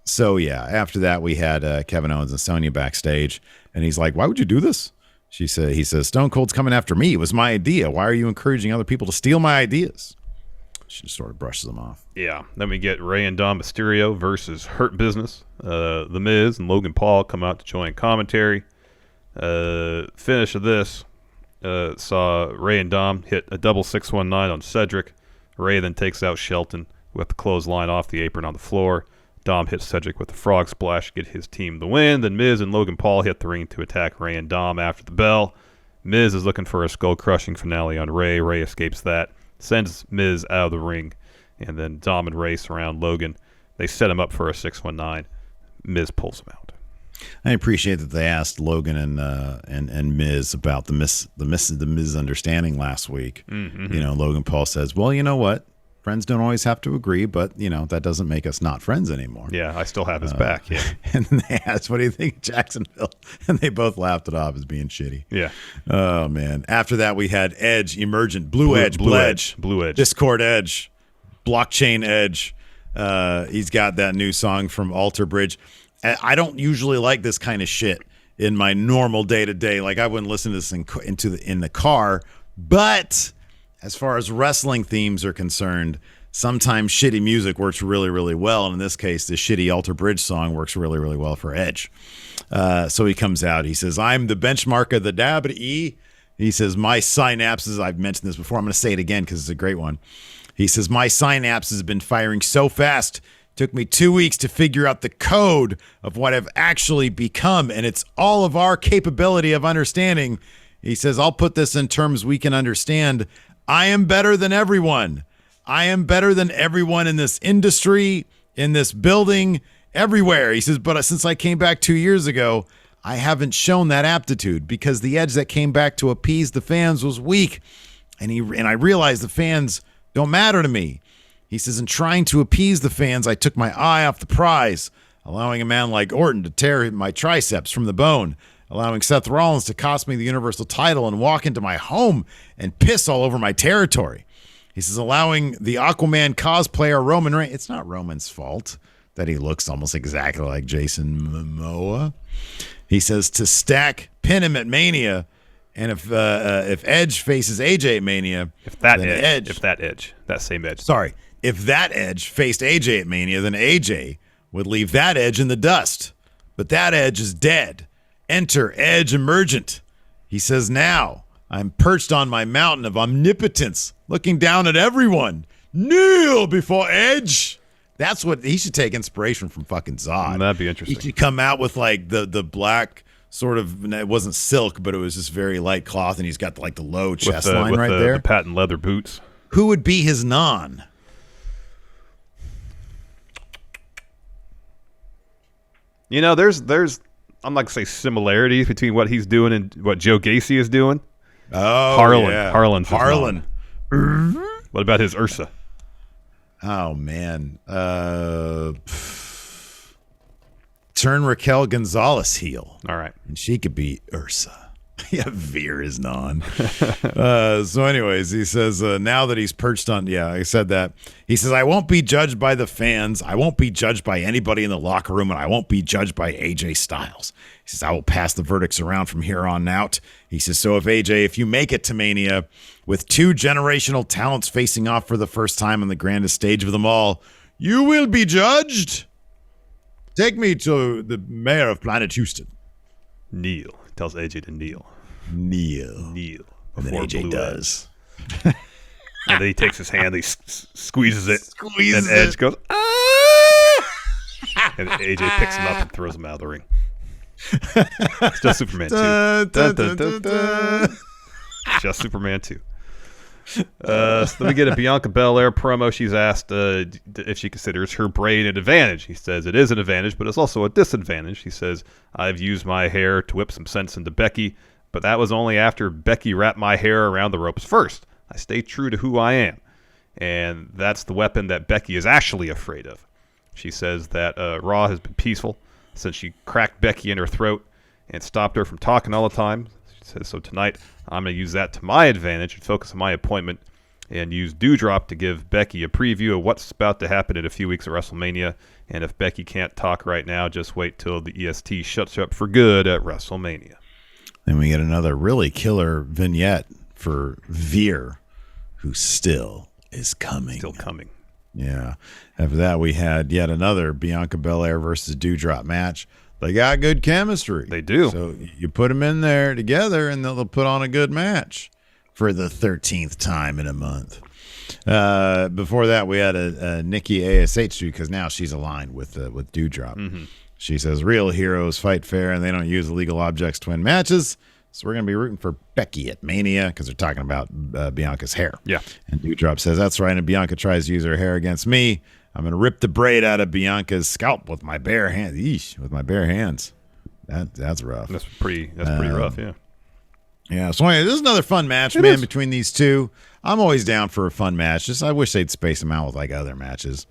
So, yeah, after that, we had Kevin Owens and Sonya backstage, and he's like, why would you do this? He says, Stone Cold's coming after me. It was my idea. Why are you encouraging other people to steal my ideas? She just sort of brushes them off. Yeah. Then we get Rey and Dom Mysterio versus Hurt Business. The Miz and Logan Paul come out to join commentary. Finish of this saw Rey and Dom hit a double 619 on Cedric. Rey then takes out Shelton with the clothesline off the apron on the floor. Dom hits Cedric with the frog splash to get his team the win. Then Miz and Logan Paul hit the ring to attack Rey and Dom after the bell. Miz is looking for a skull-crushing finale on Rey. Rey escapes that. Sends Miz out of the ring, and then Dom and Rey surround Logan. They set him up for a 619. Miz pulls him out. I appreciate that they asked Logan and Miz about the misunderstanding last week. Mm-hmm. Logan Paul says, "Well, you know what? Friends don't always have to agree, but that doesn't make us not friends anymore." Yeah, I still have his back. Yeah. And then they asked, "What do you think of Jacksonville?" And they both laughed it off as being shitty. Yeah. Oh man. After that, we had Edge, Emergent, Blue Edge, Discord Edge, Blockchain Edge. He's got that new song from Alter Bridge. I don't usually like this kind of shit in my normal day to day. Like I wouldn't listen to this in the car, but as far as wrestling themes are concerned, sometimes shitty music works really, really well. And in this case, the shitty Alter Bridge song works really, really well for Edge. So he comes out. He says, I'm the benchmark of the WWE. He says, my synapses, I've mentioned this before. I'm going to say it again because it's a great one. He says, my synapses have been firing so fast. Took me 2 weeks to figure out the code of what I've actually become. And it's all of our capability of understanding. He says, I'll put this in terms we can understand. I am better than everyone. I am better than everyone in this industry, in this building, everywhere. He says, but since I came back 2 years ago, I haven't shown that aptitude because the Edge that came back to appease the fans was weak. And I realized the fans don't matter to me. He says, in trying to appease the fans, I took my eye off the prize, allowing a man like Orton to tear my triceps from the bone, allowing Seth Rollins to cost me the Universal title and walk into my home and piss all over my territory. He says, allowing the Aquaman cosplayer Roman Reigns, it's not Roman's fault that he looks almost exactly like Jason Momoa. He says, to pin him at Mania, and if Edge faces AJ at Mania, if that Edge faced AJ at Mania, then AJ would leave that Edge in the dust. But that Edge is dead. Enter Edge Emergent. He says, now I'm perched on my mountain of omnipotence, looking down at everyone. Kneel before Edge. That's what he should take inspiration from fucking Zod. That'd be interesting. He should come out with like the black sort of, it wasn't silk, but it was just very light cloth, and he's got like the low chest line right there. The patent leather boots. Who would be his non? You know, there's I'm not gonna say similarities between what he's doing and what Joe Gacy is doing. Oh, Harlan. yeah. Harlan. What about his Ursa? Oh, man. Turn Raquel Gonzalez heel. All right. And she could be Ursa. Yeah, Veer is non. So anyways, he says, now that he's perched on, I said that. He says, I won't be judged by the fans. I won't be judged by anybody in the locker room, and I won't be judged by AJ Styles. He says, I will pass the verdicts around from here on out. He says, so if you make it to Mania with two generational talents facing off for the first time on the grandest stage of them all, you will be judged. Take me to the mayor of Planet Houston. Kneel. Tells AJ to kneel. Kneel. And then AJ Blue does. And then he takes his hand, he squeezes it. Squeezes and Edge it. goes, ah! And AJ picks him up and throws him out of the ring. It's just Superman 2. Just Superman 2. So let me get a Bianca Belair promo. She's asked if she considers her braid an advantage. He says it is an advantage, but it's also a disadvantage. He says, I've used my hair to whip some sense into Becky, but that was only after Becky wrapped my hair around the ropes first. I stay true to who I am. And that's the weapon that Becky is actually afraid of. She says that Raw has been peaceful since she cracked Becky in her throat and stopped her from talking all the time. She says, so tonight I'm going to use that to my advantage and focus on my appointment and use Dewdrop to give Becky a preview of what's about to happen in a few weeks at WrestleMania. And if Becky can't talk right now, just wait till the EST shuts up for good at WrestleMania. Then we get another really killer vignette for Veer, who still is coming. Still coming. Yeah. After that, we had yet another Bianca Belair versus Dewdrop match. They got good chemistry. They do. So you put them in there together, and they'll put on a good match for the 13th time in a month. Before that, we had a Nikki ASH because now she's aligned with Dewdrop. Mm-hmm. She says real heroes fight fair, and they don't use illegal objects to win matches. So we're going to be rooting for Becky at Mania because they're talking about Bianca's hair. Yeah. And Dewdrop says, that's right, and Bianca tries to use her hair against me. I'm going to rip the braid out of Bianca's scalp with my bare hands. Yeesh, with my bare hands. That's rough. That's pretty rough, yeah. Yeah, so anyway, this is another fun match, between these two. I'm always down for a fun match. Just I wish they'd space them out with like other matches.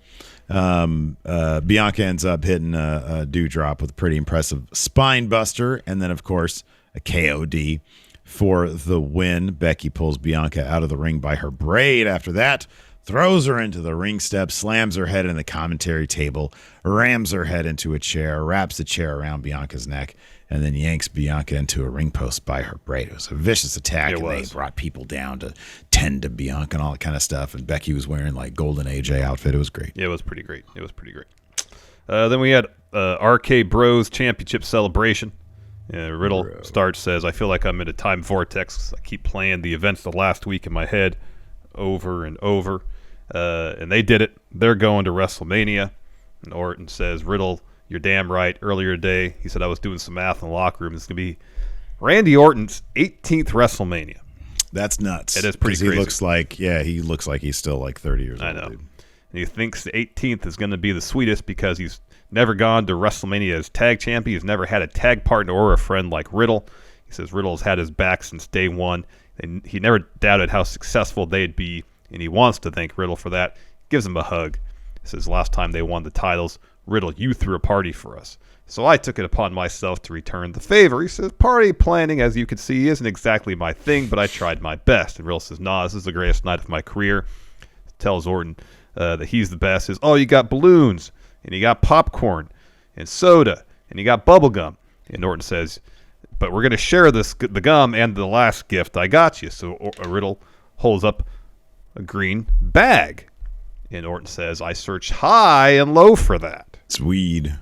Bianca ends up hitting a Dewdrop with a pretty impressive spine buster, and then, of course, a KOD for the win. Becky pulls Bianca out of the ring by her braid after that, throws her into the ring steps, slams her head in the commentary table, rams her head into a chair, wraps the chair around Bianca's neck, and then yanks Bianca into a ring post by her braid. It was a vicious attack, and they brought people down to tend to Bianca and all that kind of stuff, and Becky was wearing like golden AJ outfit. It was great. Yeah, it was pretty great. Then we had RK Bros Championship Celebration. Riddle starts, says, I feel like I'm in a time vortex. I keep playing the events of last week in my head over and over. And they did it. They're going to WrestleMania. And Orton says, Riddle, you're damn right. Earlier today, he said I was doing some math in the locker room. It's going to be Randy Orton's 18th WrestleMania. That's nuts. It is pretty crazy. He looks like he's still like 30 years old. I know. Dude. And he thinks the 18th is going to be the sweetest because he's never gone to WrestleMania as tag champion. He's never had a tag partner or a friend like Riddle. He says Riddle has had his back since day one, and he never doubted how successful they'd be, and he wants to thank Riddle for that. Gives him a hug. He says last time they won the titles, Riddle, you threw a party for us. So I took it upon myself to return the favor. He says, party planning, as you can see, isn't exactly my thing, but I tried my best. And Riddle says, nah, this is the greatest night of my career. Tells Orton that he's the best. Says, oh, you got balloons, and you got popcorn, and soda, and you got bubble gum. And Orton says, but we're going to share the gum and the last gift I got you. So Riddle holds up a green bag. And Orton says, I searched high and low for that. It's weed.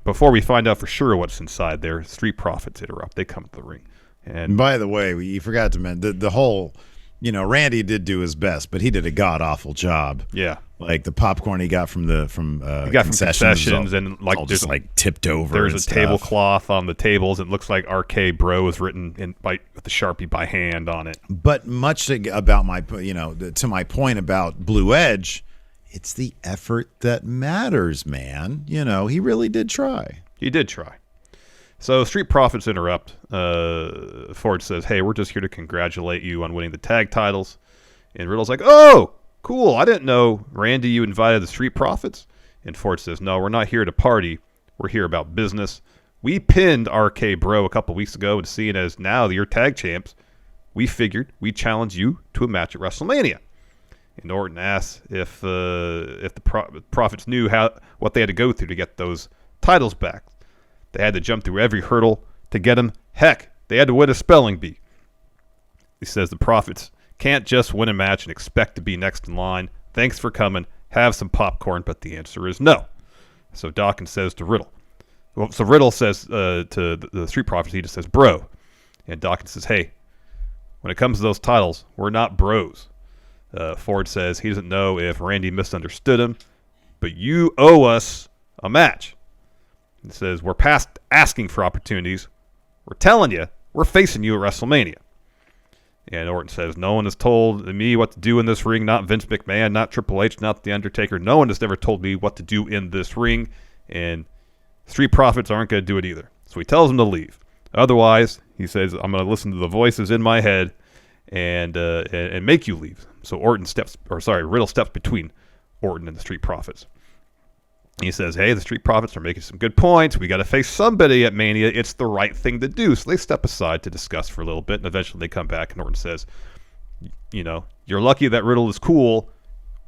Before we find out for sure what's inside there, Street Profits interrupt. They come to the ring. And by the way, you forgot to mention the whole, Randy did do his best, but he did a god-awful job. Yeah. Like the popcorn he got from concessions and like all just like tipped over. There's a tablecloth on the tables. It looks like RK Bro is written with the Sharpie by hand on it. But much about to my point about Blue Edge, it's the effort that matters, man. You know, he really did try. He did try. So Street Profits interrupt. Ford says, hey, we're just here to congratulate you on winning the tag titles. And Riddle's like, oh, cool. I didn't know, Randy, you invited the Street Profits. And Ford says, no, we're not here to party. We're here about business. We pinned RK Bro a couple weeks ago, and seeing as now you're tag champs, we figured we'd challenge you to a match at WrestleMania. And Orton asks if the Profits knew what they had to go through to get those titles back. They had to jump through every hurdle to get them. Heck, they had to win a spelling bee. He says the Profits can't just win a match and expect to be next in line. Thanks for coming. Have some popcorn, but the answer is no. So Dawkins says to Riddle. Well, so Riddle says to the Street Profits, he just says, bro. And Dawkins says, hey, when it comes to those titles, we're not bros. Ford says he doesn't know if Randy misunderstood him, but you owe us a match. He says, we're past asking for opportunities. We're telling you, we're facing you at WrestleMania. And Orton says, no one has told me what to do in this ring, not Vince McMahon, not Triple H, not The Undertaker. No one has ever told me what to do in this ring, and Street Profits aren't going to do it either. So he tells him to leave. Otherwise, he says, I'm going to listen to the voices in my head and make you leave. So Riddle steps between Orton and the Street Profits. He says, hey, the Street Profits are making some good points. We got to face somebody at Mania. It's the right thing to do. So they step aside to discuss for a little bit, and eventually they come back, and Orton says, you know, you're lucky that Riddle is cool.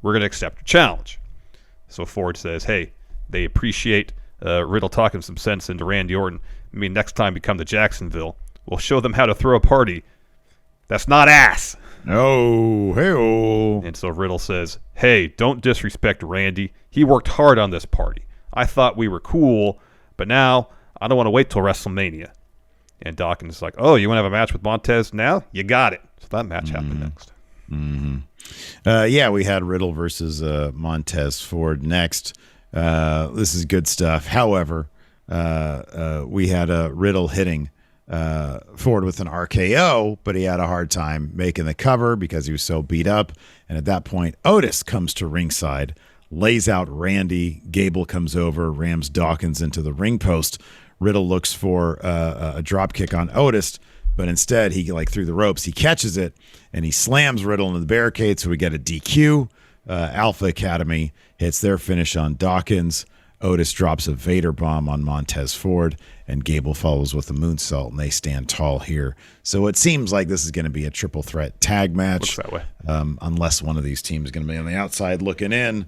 We're going to accept your challenge. So Ford says, hey, they appreciate Riddle talking some sense into Randy Orton. I mean, next time we come to Jacksonville, we'll show them how to throw a party. That's not ass. Oh, hey-oh. And so Riddle says, hey, don't disrespect Randy. He worked hard on this party. I thought we were cool, but now I don't want to wait till WrestleMania. And Dawkins is like, oh, you want to have a match with Montez now? You got it. So that match happened next. Yeah, we had Riddle versus Montez Ford next. This is good stuff. However, we had Riddle hitting Ford with an RKO, but he had a hard time making the cover because he was so beat up. And at that point, Otis comes to ringside, lays out Randy. Gable comes over, rams Dawkins into the ring post. Riddle looks for a drop kick on Otis, but instead he through the ropes. He catches it and he slams Riddle into the barricade. So we get a DQ. Alpha Academy hits their finish on Dawkins. Otis drops a Vader bomb on Montez Ford, and Gable follows with a moonsault, and they stand tall here. So it seems like this is going to be a triple threat tag match. Looks that way. Unless one of these teams is going to be on the outside looking in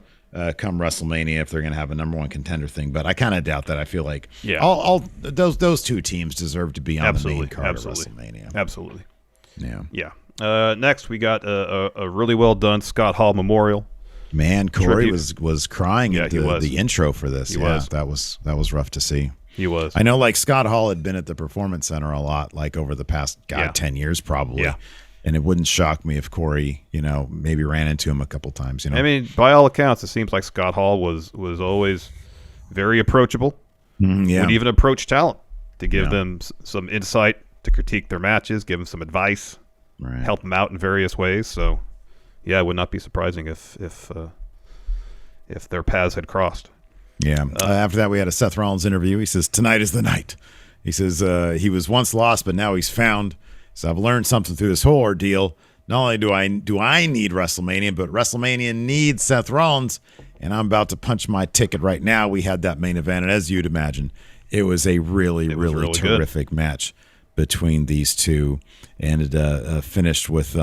come WrestleMania if they're going to have a number one contender thing. But I kind of doubt that. I feel like all those two teams deserve to be on the main card of WrestleMania. Absolutely. Yeah. Next, we got a really well done Scott Hall Memorial. Man, Corey was crying at the intro for this. He was. That was rough to see. He was. I know, Scott Hall had been at the Performance Center a lot, over the past 10 years probably. Yeah. And it wouldn't shock me if Corey, maybe ran into him a couple times. I mean, by all accounts, it seems like Scott Hall was always very approachable. Would even approach talent to give them some insight, to critique their matches, give them some advice, help them out in various ways. So, yeah, it would not be surprising if their paths had crossed. Yeah. After that, we had a Seth Rollins interview. He says, tonight is the night. He says he was once lost, but now he's found. So I've learned something through this whole ordeal. Not only do I need WrestleMania, but WrestleMania needs Seth Rollins, and I'm about to punch my ticket right now. We had that main event, and as you'd imagine, it was a really terrific match between these two, and it finished with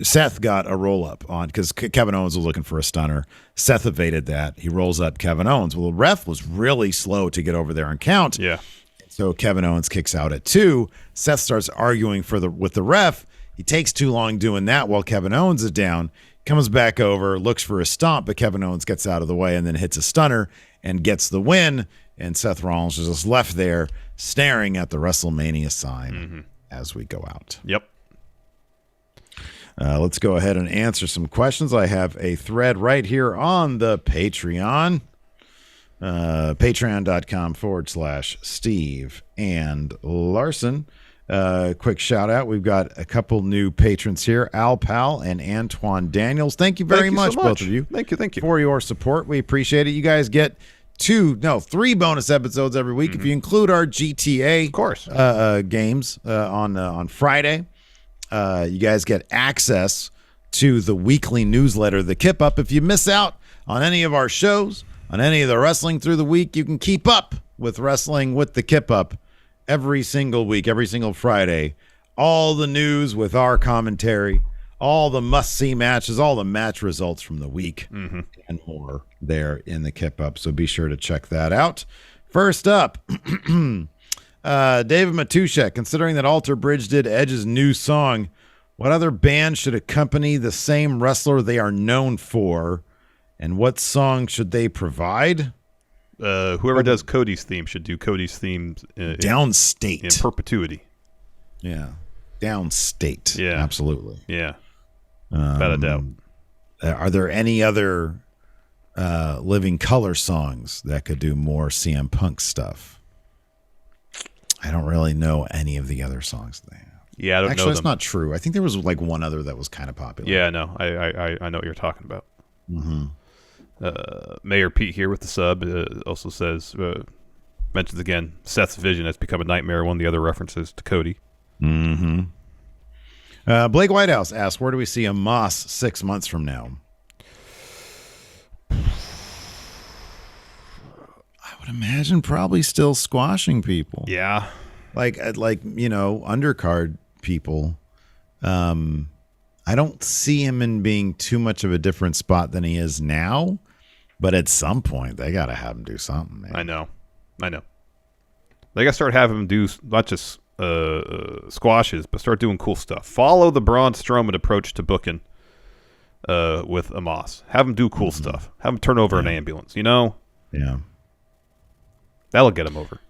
Seth got a roll-up on, because Kevin Owens was looking for a stunner. Seth evaded that. He rolls up Kevin Owens. Well, the ref was really slow to get over there and count. Yeah. So Kevin Owens kicks out at 2. Seth starts arguing with the ref. He takes too long doing that while Kevin Owens is down. Comes back over, looks for a stomp, but Kevin Owens gets out of the way and then hits a stunner and gets the win. And Seth Rollins is just left there staring at the WrestleMania sign as we go out. Yep. Let's go ahead and answer some questions. I have a thread right here on the Patreon. Patreon.com/Steve and Larson. Quick shout out. We've got a couple new patrons here, Al Pal and Antoine Daniels. Thank you very much, both of you. Thank you. For your support. We appreciate it. You guys get 3 bonus episodes every week if you include our GTA of course. Games on Friday. You guys get access to the weekly newsletter, the Kip Up. If you miss out on any of our shows, on any of the wrestling through the week, you can keep up with wrestling with the Kip Up every single week, every single Friday. All the news with our commentary, all the must-see matches, all the match results from the week, and more there in the Kip Up. So be sure to check that out. First up, David Matushek, considering that Alter Bridge did Edge's new song, what other band should accompany the same wrestler they are known for, and what song should they provide? Whoever does Cody's theme should do Cody's theme Downstate. in perpetuity. Yeah. Downstate. Yeah. Absolutely. Yeah. Without a doubt. Are there any other Living Color songs that could do more CM Punk stuff? I don't really know any of the other sons they have. Yeah, I don't know Actually, that's them. not true. I think there was like one other that was kind of popular. Yeah, no, I know what you're talking about. Mayor Pete here with the sub also says, mentions again, Seth's vision has become a nightmare. One of the other references to Cody. Blake Whitehouse asks, where do we see a Moss 6 months from now? I would imagine probably still squashing people. Yeah. Like undercard people. I don't see him in being too much of a different spot than he is now, but at some point they got to have him do something, man. I know. They got to start having him do not just squashes, but start doing cool stuff. Follow the Braun Strowman approach to booking with Amos. Have him do cool stuff. Have him turn over an ambulance, Yeah. That'll get him over.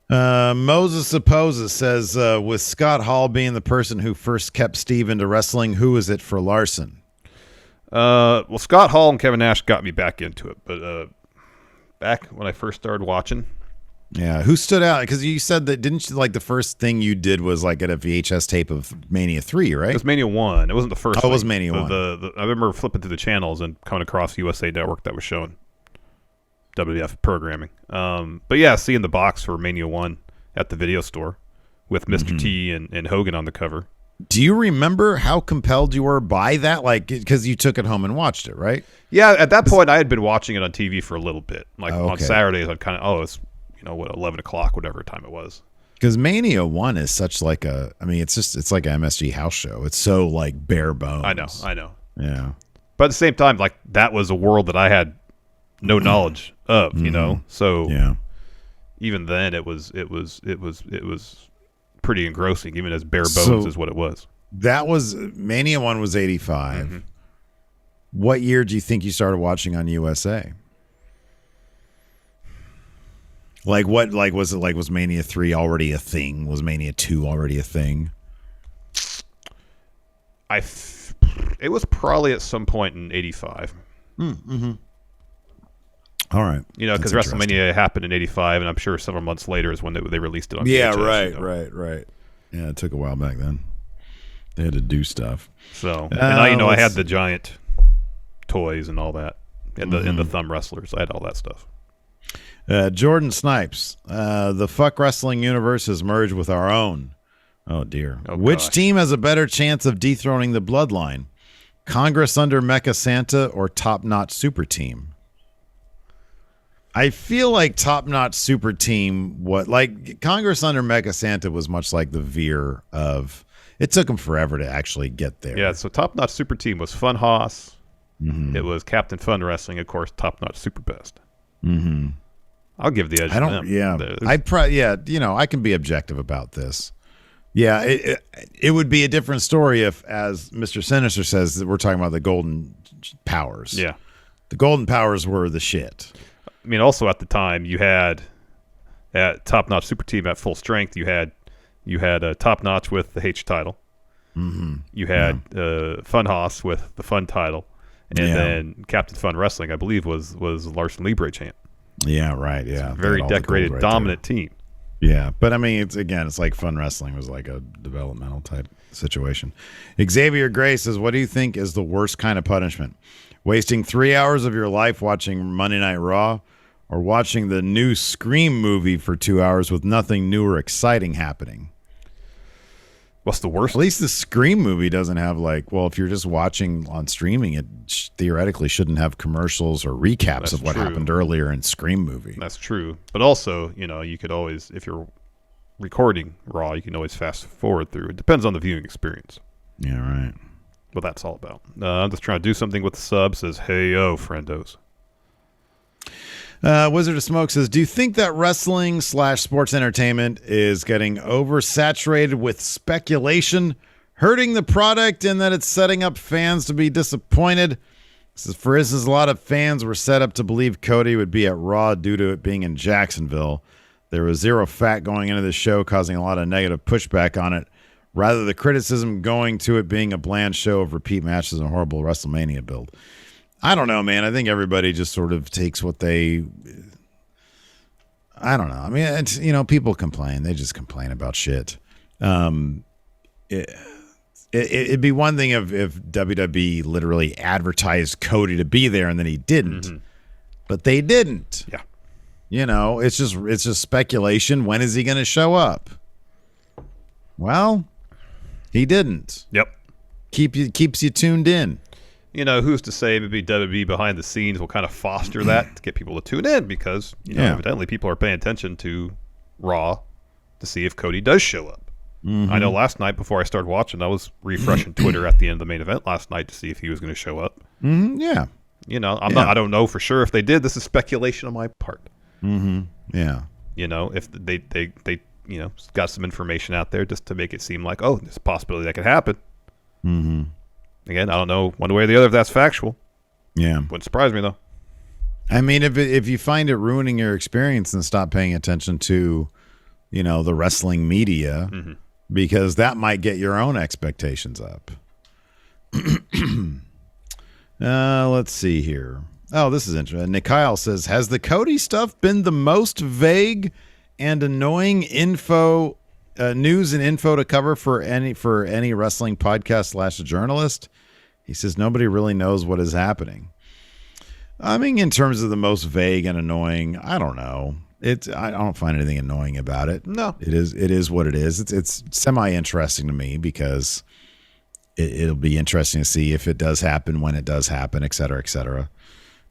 Moses Supposes says, with Scott Hall being the person who first kept Steve into wrestling, who is it for Larson? Well, Scott Hall and Kevin Nash got me back into it, but back when I first started watching. Yeah, who stood out? Because you said that, didn't you, like the first thing you did was like get a VHS tape of Mania 3, right? It was Mania 1. It wasn't the first thing. It was Mania 1. I remember flipping through the channels and coming across USA Network that was showing WWF programming. But yeah, seeing the box for Mania 1 at the video store with Mr. T and Hogan on the cover. Do you remember how compelled you were by that? Like, because you took it home and watched it, right? Yeah, at that point I had been watching it on TV for a little bit. Like on Saturdays I'd kind of, it's 11 o'clock, whatever time it was. Because Mania 1 is such like it's like an MSG house show. It's so like bare bones. I know. Yeah. But at the same time, like that was a world that I had no knowledge of, So yeah. Even then it was pretty engrossing, even as bare bones is what it was. That was Mania 1 was 85. What year do you think you started watching on USA? Like what? Like was it? Like was Mania 3 already a thing? Was Mania 2 already a thing? It was probably at some point in 85. All right. Because WrestleMania happened in 85, and I'm sure several months later is when they released it on VHS. VHS, Right. Yeah, it took a while back then. They had to do stuff. So, and I had the giant toys and all that, and the thumb wrestlers. I had all that stuff. Jordan Snipes, the fuck wrestling universe has merged with our own. Oh, dear. Which team has a better chance of dethroning the bloodline? Congress under Mecha Santa or Top Notch Super Team? I feel like Top Notch Super Team, Congress under Mecha Santa was much like the Veer of, it took them forever to actually get there. Yeah, so Top Notch Super Team was Fun Hoss. It was Captain Fun Wrestling, of course, Top Notch Super Best. I'll give the edge to them. Yeah. I can be objective about this. Yeah, it would be a different story if, as Mr. Sinister says, that we're talking about the Golden Powers. Yeah. The Golden Powers were the shit. I mean, also at the time, you had at Top Notch Super Team at full strength, you had Top Notch with the H title. You had Fun Hoss with the Fun title. And then Captain Fun Wrestling, I believe, was Larson Libre champ. Yeah, right. Yeah. Very decorated, dominant team. Yeah, but I mean, it's like Fun Wrestling was like a developmental type situation. Xavier Gray says, what do you think is the worst kind of punishment? Wasting 3 hours of your life watching Monday Night Raw, or watching the new Scream movie for 2 hours with nothing new or exciting happening? What's the worst? At least the Scream movie doesn't have if you're just watching on streaming, it theoretically shouldn't have commercials or recaps of what happened earlier in Scream movie. That's true. But also, you could always, if you're recording Raw, you can always fast forward through. It depends on the viewing experience. Yeah, right. What that's all about. I'm just trying to do something with the sub. Says, hey, yo, friendos. Wizard of Smoke says, do you think that wrestling / sports entertainment is getting oversaturated with speculation, hurting the product, and that it's setting up fans to be disappointed? Says, for instance, a lot of fans were set up to believe Cody would be at Raw due to it being in Jacksonville. There was zero fact going into the show, causing a lot of negative pushback on it. Rather, the criticism going to it being a bland show of repeat matches and a horrible WrestleMania build. I don't know, man. I think everybody just sort of takes what they... I don't know. I mean, it's, people complain. They just complain about shit. It'd be one thing if WWE literally advertised Cody to be there and then he didn't. Mm-hmm. But they didn't. Yeah. It's just speculation. When is he going to show up? Well, he didn't. Yep. Keeps you tuned in. Who's to say maybe WWE behind the scenes will kind of foster that to get people to tune in because, evidently people are paying attention to Raw to see if Cody does show up. Mm-hmm. I know last night before I started watching, I was refreshing Twitter at the end of the main event last night to see if he was going to show up. Mm-hmm. Yeah. I don't know for sure if they did. This is speculation on my part. Mm-hmm. Yeah. If they got some information out there just to make it seem like, oh, there's a possibility that could happen. Mm-hmm. Again, I don't know one way or the other if that's factual. Yeah. Wouldn't surprise me, though. I mean, if you find it ruining your experience, then stop paying attention to, the wrestling media, mm-hmm. because that might get your own expectations up. Let's see here. Oh, this is interesting. Nick Kyle says, has the Cody stuff been the most vague and annoying news and info to cover for any wrestling podcast / journalist? He says nobody really knows what is happening. I mean, in terms of the most vague and annoying, I don't know. I don't find anything annoying about it. No, it is what it is. It's semi-interesting to me because it'll be interesting to see if it does happen, when it does happen, et cetera, et cetera.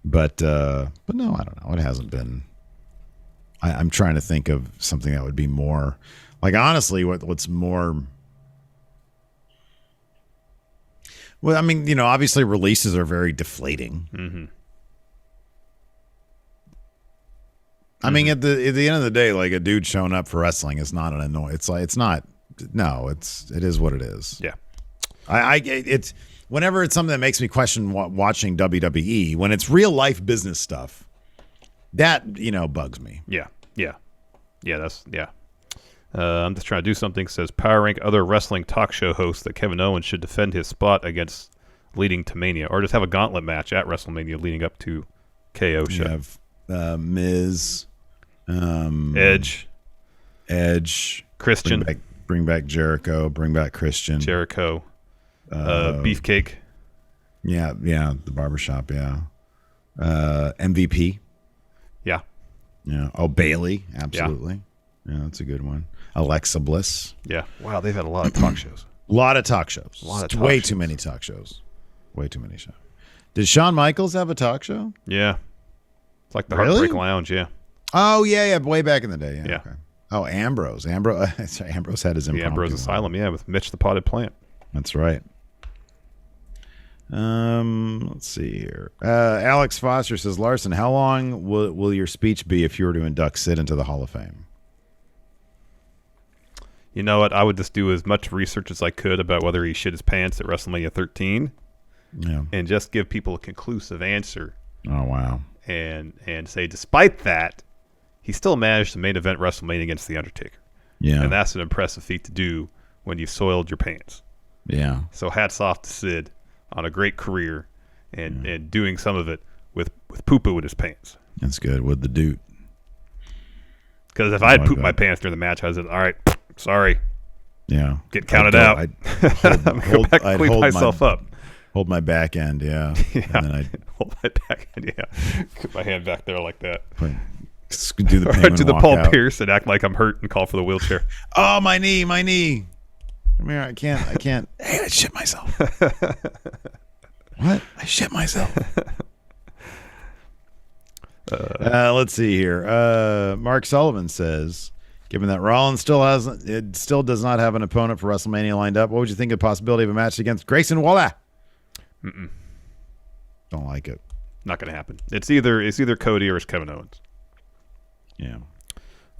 But no, I don't know. It hasn't been. I'm trying to think of something that would be more. Like, honestly, what's more... Well, I mean, obviously releases are very deflating. Mm-hmm. I mean, at the end of the day, like, a dude showing up for wrestling is not an annoyance. It is what it is. Yeah. It's whenever it's something that makes me question watching WWE, when it's real life business stuff, that, bugs me. Yeah. I'm just trying to do something. Says power rank other wrestling talk show hosts that Kevin Owens should defend his spot against leading to Mania, or just have a gauntlet match at WrestleMania leading up to KO show. You have Miz, Edge, Christian, bring back Jericho, bring back Christian, Beefcake. Yeah, the barbershop. Yeah, MVP. Yeah. Oh, Bailey, absolutely. Yeah, that's a good one. Alexa Bliss. Yeah. Wow, they've had a lot of talk shows. Way too many talk shows. Did Shawn Michaels have a talk show? Yeah. It's like the Heartbreak Lounge, yeah. Oh, yeah, way back in the day. Yeah. Yeah. Okay. Oh, Ambrose. Ambrose had his impromptu. The Ambrose Asylum, yeah, with Mitch the Potted Plant. That's right. Let's see here. Alex Foster says, Larson, how long will your speech be if you were to induct Sid into the Hall of Fame? You know what? I would just do as much research as I could about whether he shit his pants at WrestleMania 13. Yeah. And just give people a conclusive answer. Oh, wow. And say, despite that, he still managed to main event WrestleMania against The Undertaker. Yeah. And that's an impressive feat to do when you've soiled your pants. Yeah. So hats off to Sid on a great career and doing some of it with poo-poo in his pants. That's good. With the dude. Because if I had pooped my pants during the match, I was like, all right, sorry. Yeah. Get counted out. I'd go back and clean myself up. Hold my back end, yeah. Yeah. And then I'd hold my back end, yeah. Put my hand back there like that. do the Payman do the walk Paul out. Pierce and act like I'm hurt and call for the wheelchair. Oh, my knee. Come here, I can't. Hey, I shit myself. What? I shit myself. Let's see here. Mark Sullivan says, given that Rollins still does not have an opponent for WrestleMania lined up, what would you think of the possibility of a match against Grayson Waller? Don't like it. Not going to happen. It's either Cody or it's Kevin Owens. Yeah.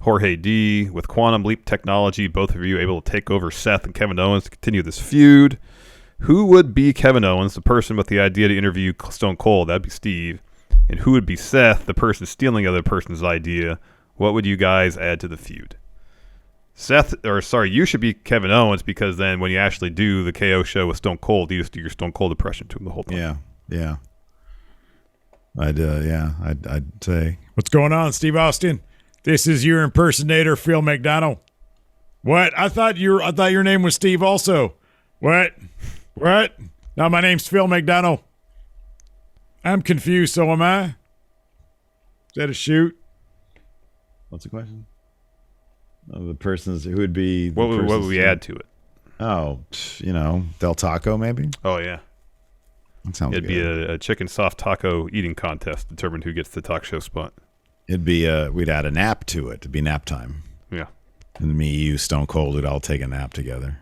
Jorge D, with Quantum Leap technology, both of you able to take over Seth and Kevin Owens to continue this feud. Who would be Kevin Owens, the person with the idea to interview Stone Cold? That'd be Steve. And who would be Seth, the person stealing the other person's idea? What would you guys add to the feud? You should be Kevin Owens, because then when you actually do the KO show with Stone Cold, you just do your Stone Cold impression to him the whole time. Yeah. I'd say, what's going on, Steve Austin? This is your impersonator, Phil McDonald. What? I thought your name was Steve also. What? No, my name's Phil McDonald. I'm confused, so am I. Is that a shoot? What's the question? The person's who would be. What would we add to it? Oh, Del Taco maybe. Oh yeah, that sounds. It'd good. be a chicken soft taco eating contest, determine who gets the talk show spot. It'd be we'd add a nap to it. It'd be nap time. Yeah, and me, you, Stone Cold would all take a nap together.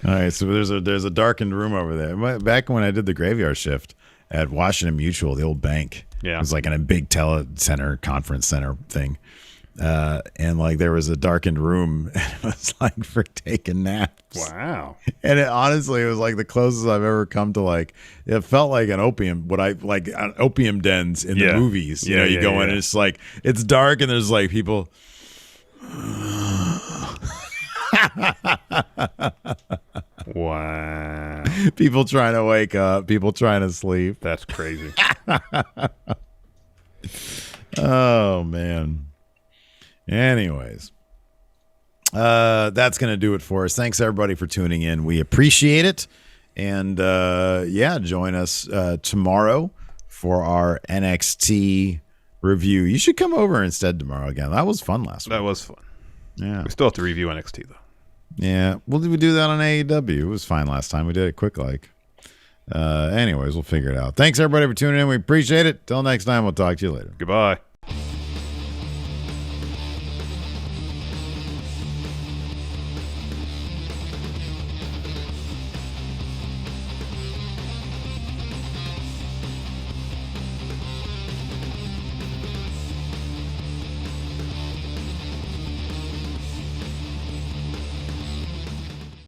All right, so there's a darkened room over there. Back when I did the graveyard shift at Washington Mutual, the old bank. Yeah. It was like in a big conference center thing. And like there was a darkened room, and it was like for taking naps. Wow. And it was like the closest I've ever come to, like, it felt like an opium dens in the movies. You go in and it's like, it's dark and there's like people. Wow. People trying to wake up, people trying to sleep. That's crazy. Oh, man. Anyways, that's going to do it for us. Thanks, everybody, for tuning in. We appreciate it. And, join us tomorrow for our NXT review. You should come over instead tomorrow again. That was fun last week. That was fun. Yeah. We still have to review NXT, though. Yeah. Well, did we do that on AEW? It was fine last time. We did it quick like. Anyways, we'll figure it out. Thanks, everybody, for tuning in. We appreciate it. Till next time, we'll talk to you later. Goodbye.